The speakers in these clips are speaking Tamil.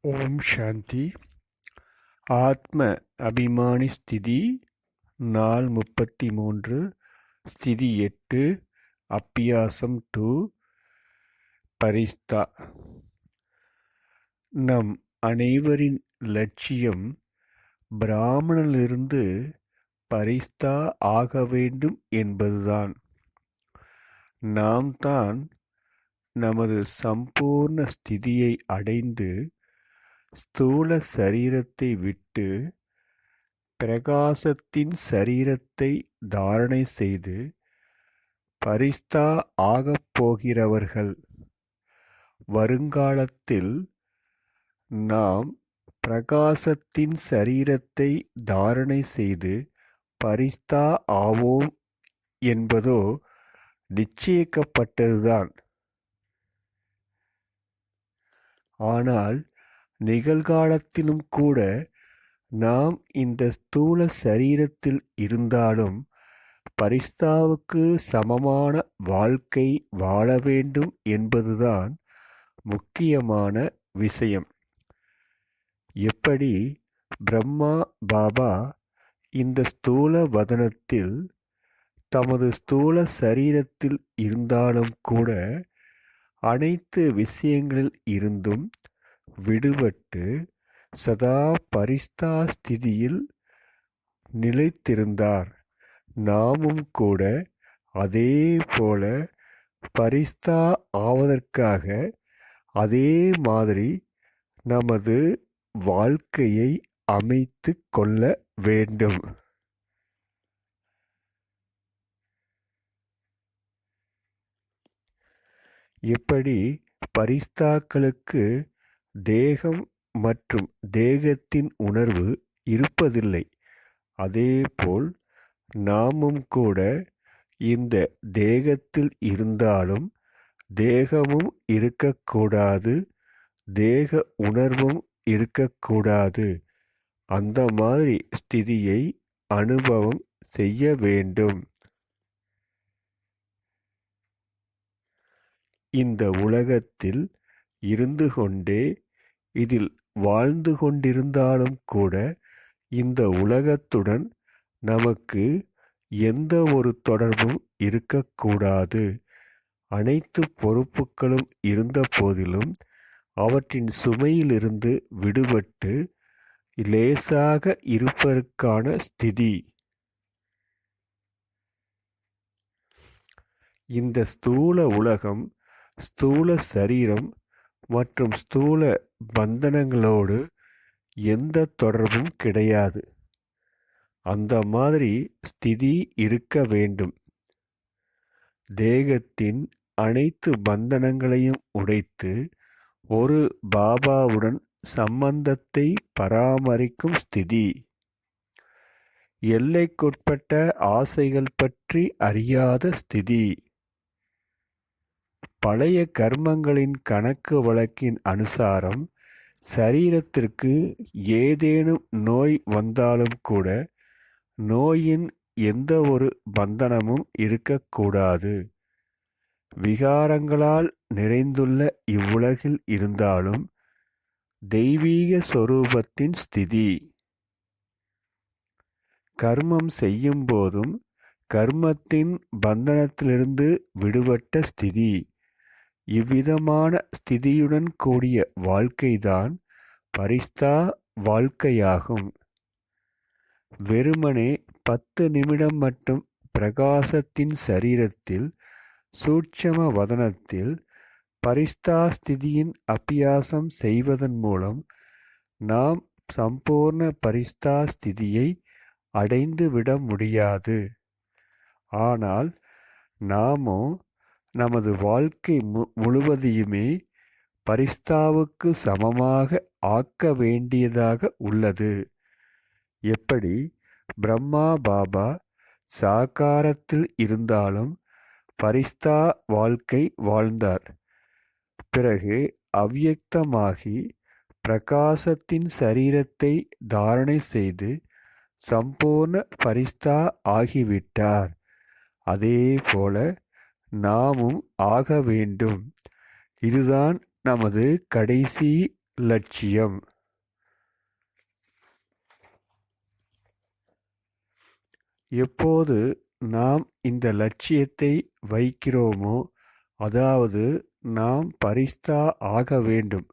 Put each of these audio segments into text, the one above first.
ஓம் சாந்தி. ஆத்ம அபிமானி ஸ்திதி நாள் 33, ஸ்திதி 8, அப்பியாசம் 2, பரிஸ்தா. நம் அனைவரின் லட்சியம் பிராமணனிலிருந்து பரிஸ்தா ஆக வேண்டும் என்பதுதான். நாம் தான் நமது சம்பூர்ண ஸ்திதியை அடைந்து ஸ்தூல சரீரத்தை விட்டு பிரகாசத்தின் சரீரத்தை தாரணை செய்து பரிஸ்தா ஆகப் போகிறவர்கள். வருங்காலத்தில் நாம் பிரகாசத்தின் சரீரத்தை தாரணை செய்து பரிஸ்தா ஆவோம் என்பதோ நிச்சயிக்கப்பட்டதுதான். ஆனால் நிகழ்காலத்திலும் கூட நாம் இந்த ஸ்தூல சரீரத்தில் இருந்தாலும் பரிஸ்தாவுக்கு சமமான வாழ்க்கை வாழ வேண்டும் என்பதுதான் முக்கியமான விஷயம். எப்படி பிரம்மா பாபா இந்த ஸ்தூல வதனத்தில் தமது ஸ்தூல சரீரத்தில் இருந்தாலும் கூட அனைத்து விஷயங்களில் இருந்தும் விடுபட்டு சதா பரிஸ்தா ஸ்திதியில் நிலைத்திருந்தார். நாமும் கூட அதே போல பரிஸ்தா ஆவதற்காக அதே மாதிரி நமது வாழ்க்கையை அமைத்து கொள்ள வேண்டும். எப்படி பரிஸ்தாக்களுக்கு தேகம் மற்றும் தேகத்தின் உணர்வு இருப்பதில்லை, அதேபோல் நாமும் கூட இந்த தேகத்தில் இருந்தாலும் தேகமும் இருக்கக்கூடாது, தேக உணர்வும் இருக்கக்கூடாது. அந்த மாதிரி ஸ்திதியை அனுபவம் செய்ய வேண்டும். இந்த உலகத்தில் இருந்து கொண்டே இதில் வாழ்ந்து கொண்டிருந்தாலும் கூட இந்த உலகத்துடன் நமக்கு எந்த ஒரு தொடர்பும் இருக்கக்கூடாது. அனைத்து பொறுப்புகளும் இருந்த போதிலும் அவற்றின் சுமையிலிருந்து விடுபட்டு லேசாக இருப்பதற்கான ஸ்திதி. இந்த ஸ்தூல உலகம், ஸ்தூல சரீரம் மற்றும் ஸ்தூல பந்தனங்களோடு எந்த தொடர்பும் கிடையாது. அந்த மாதிரி ஸ்திதி இருக்க வேண்டும். தேகத்தின் அனைத்து பந்தனங்களையும் உடைத்து ஒரு பாபாவுடன் சம்பந்தத்தை பராமரிக்கும் ஸ்திதி. எல்லைக்குட்பட்ட ஆசைகள் பற்றி அறியாத ஸ்திதி. பழைய கர்மங்களின் கணக்கு வழக்கின் அனுசாரம் சரீரத்திற்கு ஏதேனும் நோய் வந்தாலும் கூட நோயின் எந்த ஒரு பந்தனமும் இருக்கக்கூடாது. விகாரங்களால் நிறைந்துள்ள இவ்வுலகில் இருந்தாலும் தெய்வீக சொரூபத்தின் ஸ்திதி. கர்மம் செய்யும் போதும் கர்மத்தின் பந்தனத்திலிருந்து விடுபட்ட ஸ்திதி. இவ்விதமான ஸ்திதியுடன் கூடிய வாழ்க்கைதான் பரிஸ்தா வாழ்க்கையாகும். வெறுமனே 10 நிமிடம் மட்டும் பிரகாசத்தின் சரீரத்தில் சூட்சம வதனத்தில் பரிஸ்தா ஸ்திதியின் அபியாசம் செய்வதன் மூலம் நாம் சம்பூர்ண பரிஸ்தா ஸ்திதியை அடைந்து விட முடியாது. ஆனால் நாமோ நமது வாழ்க்கை முழுவதையுமே பரிஸ்தாவுக்கு சமமாக ஆக்க வேண்டியதாக உள்ளது. எப்படி பிரம்மா பாபா சாகாரத்தில் இருந்தாலும் பரிஸ்தா வாழ்க்கை வாழ்ந்தார். பிறகு அவ்யக்தமாகி பிரகாசத்தின் சரீரத்தை தாரணை செய்து சம்பூர்ண பரிஸ்தா ஆகிவிட்டார். அதே போல நாமும் ஆக வேண்டும். இதுதான் நமது கடைசி லட்சியம். எப்போது நாம் இந்த லட்சியத்தை வைக்கிறோமோ, அதாவது நாம் பரிஸ்தா ஆக வேண்டும்,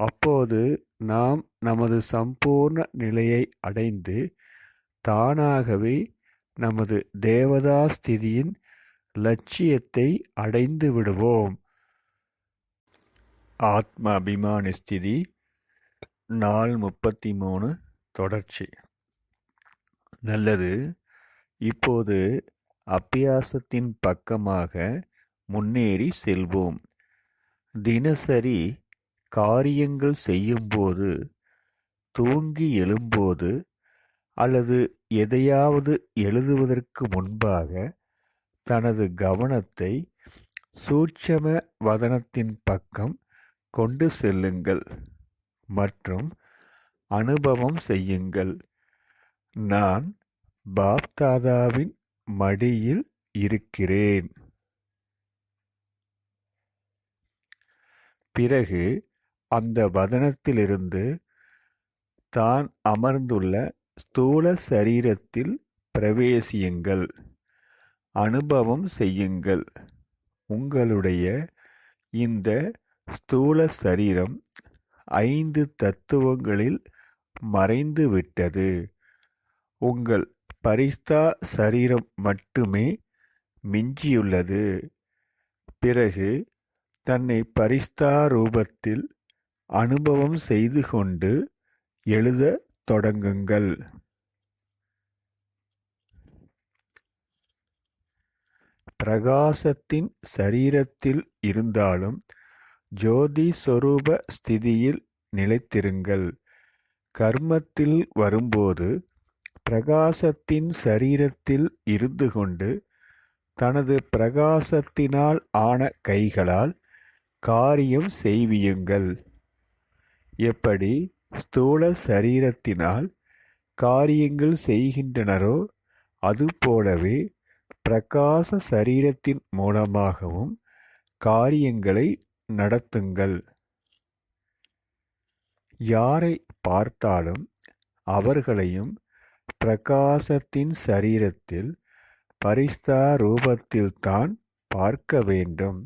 அப்போது நாம் நமது சம்பூர்ண நிலையை அடைந்து தானாகவே நமது தேவதா ஸ்திதியின் லட்சியத்தை அடைந்து விடுவோம். ஆத்ம அபிமான ஸ்திதி நாள் 33 தொடர்ச்சி. நல்லது. இப்போது அபியாசத்தின் பக்கமாக முன்னேறி செல்வோம். தினசரி காரியங்கள் செய்யும்போது, தூங்கி எழும்போது அல்லது எதையாவது எழுதுவதற்கு முன்பாக தனது கவனத்தை சூட்சம வதனத்தின் பக்கம் கொண்டு செல்லுங்கள் மற்றும் அனுபவம் செய்யுங்கள். நான் பாப்தாதாவின் மடியில் இருக்கிறேன். பிறகு அந்த வதனத்திலிருந்து தான் அமர்ந்துள்ள ஸ்தூல சரீரத்தில் பிரவேசியுங்கள். அனுபவம் செய்யுங்கள். உங்களுடைய இந்த ஸ்தூல சரீரம் 5 தத்துவங்களில் மறைந்து விட்டது. உங்கள் பரிஸ்தா சரீரம் மட்டுமே மிஞ்சியுள்ளது. பிறகு தன்னை பரிஸ்தா ரூபத்தில் அனுபவம் செய்து கொண்டு எழுதத் தொடங்குங்கள். பிரகாசத்தின் சரீரத்தில் இருந்தாலும் ஜோதி சொரூப ஸ்திதியில் நிலைத்திருங்கள். கர்மத்தில் வரும்போது பிரகாசத்தின் சரீரத்தில் இருந்து கொண்டு தனது பிரகாசத்தினால் ஆன கைகளால் காரியம் செய்வியுங்கள். எப்படி ஸ்தூல சரீரத்தினால் காரியங்கள் செய்கின்றனரோ அதுபோலவே பிரகாச சரீரத்தின் மூலமாகவும் காரியங்களை நடத்துங்கள். யாரை பார்த்தாலும் அவர்களையும் பிரகாசத்தின் சரீரத்தில் பரிஸ்தா ரூபத்தில்தான் பார்க்க வேண்டும்.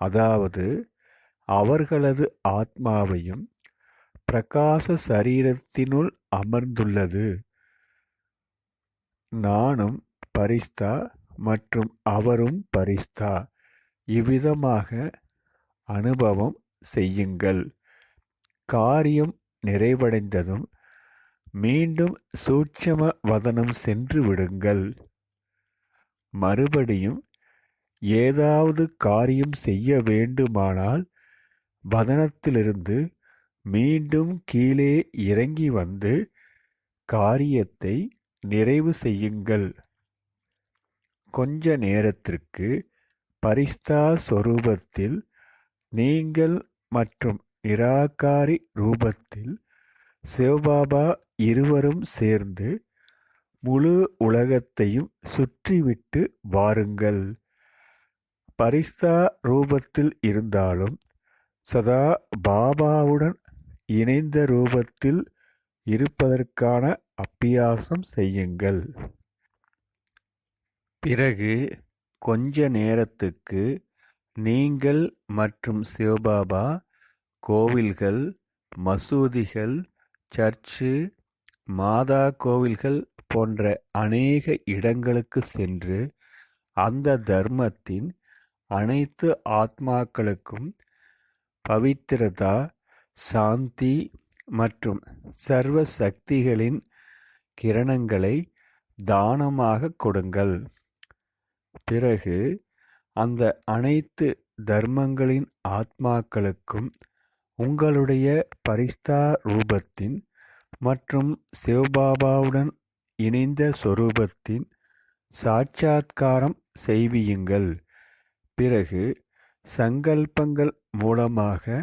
அதாவது அவர்களது ஆத்மாவையும் பிரகாச சரீரத்தினுள் அமர்ந்துள்ளது. நானும் பரிஸ்தா மற்றும் அவரும் பரிஸ்தா. இவ்விதமாக அனுபவம் செய்யுங்கள். காரியம் நிறைவடைந்ததும் மீண்டும் சூட்சம வதனம் சென்று விடுங்கள். மறுபடியும் ஏதாவது காரியம் செய்ய வேண்டுமானால் வதனத்திலிருந்து மீண்டும் கீழே இறங்கி வந்து காரியத்தை நிறைவு செய்யுங்கள். கொஞ்ச நேரத்திற்கு பரிஸ்தா சொரூபத்தில் நீங்கள் மற்றும் நிராகாரி ரூபத்தில் சிவபாபா இருவரும் சேர்ந்து முழு உலகத்தையும் சுற்றிவிட்டு வாருங்கள். பரிஸ்தா ரூபத்தில் இருந்தாலும் சதா பாபாவுடன் இணைந்த ரூபத்தில் இருப்பதற்கான அபியாசம் செய்யுங்கள். பிறகு கொஞ்ச நேரத்துக்கு நீங்கள் மற்றும் சிவபாபா கோவில்கள், மசூதிகள், சர்ச்சு, மாதா கோவில்கள் போன்ற அநேக இடங்களுக்கு சென்று அந்த தர்மத்தின் அனைத்து ஆத்மாக்களுக்கும் பவித்திரதா, சாந்தி மற்றும் சர்வ சக்திகளின் கிரணங்களை தானமாக கொடுங்கள். பிறகு அந்த அனைத்து தர்மங்களின் ஆத்மாக்களுக்கும் உங்களுடைய பரிஸ்தா ரூபத்தின் மற்றும் சிவபாபாவுடன் இணைந்த சொரூபத்தின் சாட்சாத்காரம் செய்வியுங்கள். பிறகு சங்கல்பங்கள் மூலமாக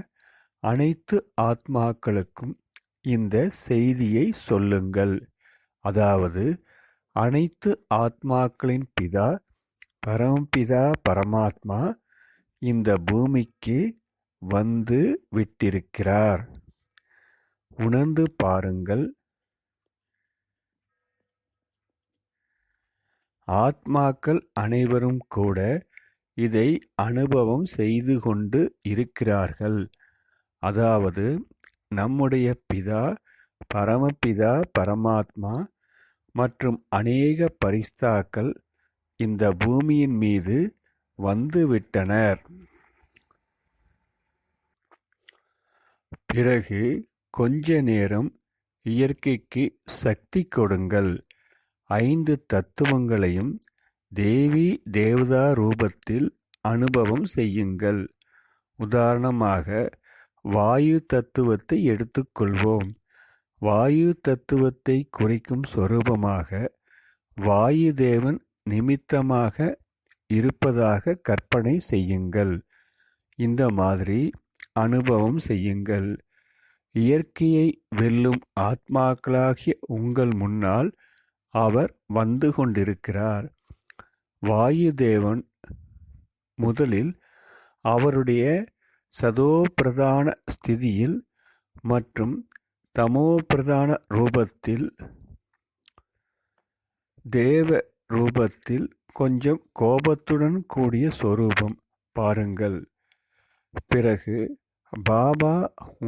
அனைத்து ஆத்மாக்களுக்கும் இந்த செய்தியை சொல்லுங்கள். அதாவது அனைத்து ஆத்மாக்களின் பிதா பரமபிதா பரமாத்மா இந்த பூமிக்கு வந்து விட்டிருக்கிறார். உணர்ந்து பாருங்கள். ஆத்மாக்கள் அனைவரும் கூட இதை அனுபவம் செய்து கொண்டு இருக்கிறார்கள். அதாவது நம்முடைய பிதா, பரமபிதா, பரமாத்மா மற்றும் அநேக பரிஸ்தாக்கள் இந்த பூமியின் மீது வந்துவிட்டனர். பிறகு கொஞ்ச நேரம் இயற்கைக்கு சக்தி கொடுங்கள். 5 தத்துவங்களையும் தேவி தேவதா ரூபத்தில் அனுபவம் செய்யுங்கள். உதாரணமாக வாயு தத்துவத்தை எடுத்துக்கொள்வோம். வாயு தத்துவத்தை குறிக்கும் சொரூபமாக வாயு தேவன் நிமித்தமாக இருப்பதாக கற்பனை செய்யுங்கள். இந்த மாதிரி அனுபவம் செய்யுங்கள். இயற்கையை வெல்லும் ஆத்மாக்களாகிய உங்கள் முன்னால் அவர் வந்து கொண்டிருக்கிறார். வாயு தேவன் முதலில் அவருடைய சதோபிரதான ஸ்திதியில் மற்றும் தமோபிரதான ரூபத்தில் தேவ ரூபத்தில் கொஞ்சம் கோபத்துடன் கூடிய சொரூபம் பாருங்கள். பிறகு பாபா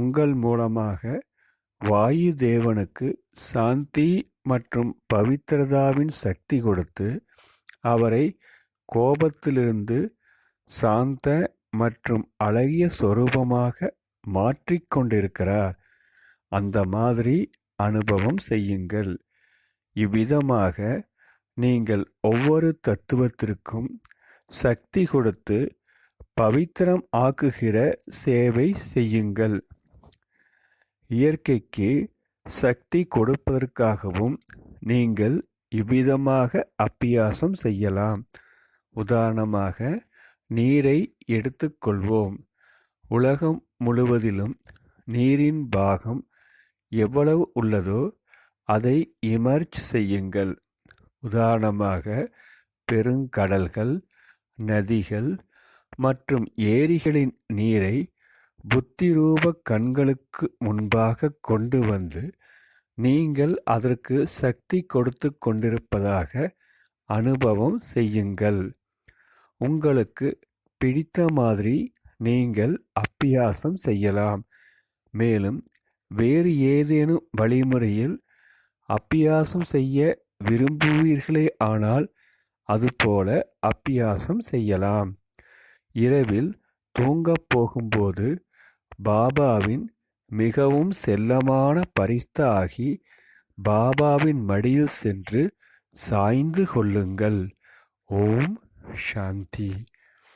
உங்கள் மூலமாக வாயு தேவனுக்கு சாந்தி மற்றும் பவித்திரதாவின் சக்தி கொடுத்து அவரை கோபத்திலிருந்து சாந்த மற்றும் அழகிய சொரூபமாக மாற்றிக்கொண்டிருக்கிறார். அந்த மாதிரி அனுபவம் செய்யுங்கள். இவ்விதமாக நீங்கள் ஒவ்வொரு தத்துவத்திற்கும் சக்தி கொடுத்து பவித்திரம் ஆக்குகிற சேவை செய்யுங்கள். இயற்கைக்கு சக்தி கொடுப்பதற்காகவும் நீங்கள் இவ்விதமாக அபியாசம் செய்யலாம். உதாரணமாக நீரை எடுத்துக்கொள்வோம். உலகம் முழுவதிலும் நீரின் பாகம் எவ்வளவு உள்ளதோ அதை இமர்ஜ் செய்யுங்கள். உதாரணமாக பெருங்கடல்கள், நதிகள் மற்றும் ஏரிகளின் நீரை புத்திரூப கண்களுக்கு முன்பாக கொண்டு வந்து நீங்கள் அதற்கு சக்தி கொடுத்து கொண்டிருப்பதாக அனுபவம் செய்யுங்கள். உங்களுக்கு பிடித்த மாதிரி நீங்கள் அபியாசம் செய்யலாம். மேலும் வேறு ஏதேனும் வழிமுறையில் அபியாசம் செய்ய விரும்புவீர்களே ஆனால் அதுபோல அபியாசம் செய்யலாம். இரவில் தூங்கப் போகும்போது பாபாவின் மிகவும் செல்லமான பரிஸ்தா ஆகி பாபாவின் மடியில் சென்று சாய்ந்து கொள்ளுங்கள். ஓம் சாந்தி.